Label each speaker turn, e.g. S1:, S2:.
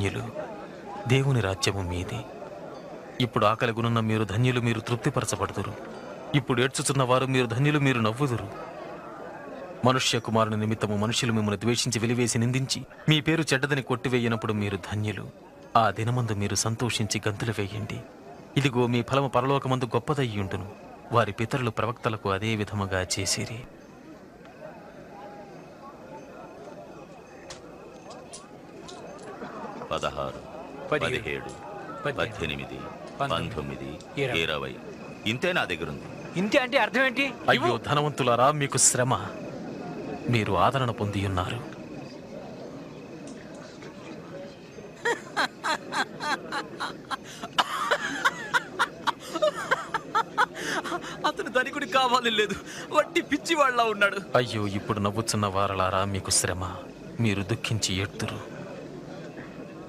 S1: ధన్యులు, దేవుని రాజ్యము మీది. ఇప్పుడు ఆకలిగునున్న మీరు ధన్యులు, మీరు తృప్తిపరచబడుదురు. ఇప్పుడు ఏడ్చుచున్న వారు మీరు ధన్యులు, మీరు నవ్వుదురు. మనుష్య కుమారుని నిమిత్తము మనుషులు మిమ్మల్ని ద్వేషించి వెలివేసి నిందించి మీ పేరు చెడ్డదని కొట్టివేయనప్పుడు మీరు ధన్యులు. ఆ దినమందు మీరు సంతోషించి గంతులు వేయండి. ఇదిగో మీ ఫలము పరలోకమందు గొప్పదయ్యుండును. వారి పితరులు ప్రవక్తలకు అదే విధముగా చేసిరి.
S2: పదహారు, 17, 18, 19, 20 ఇంతే నా దగ్గరుంది.
S3: ఇంతే అంటే అర్థం ఏంటి?
S1: అయ్యో ధనవంతులారా, మీకు శ్రమ. మీరు ఆదరణ పొంది ఉన్నారు.
S3: అతను ధనికుడి కావాలి లేదు, వట్టి పిచ్చి వాళ్ళ ఉన్నాడు.
S1: అయ్యో ఇప్పుడు నవ్వుచున్న వారలారా, మీకు శ్రమ. మీరు దుఃఖించి ఏడ్తురు.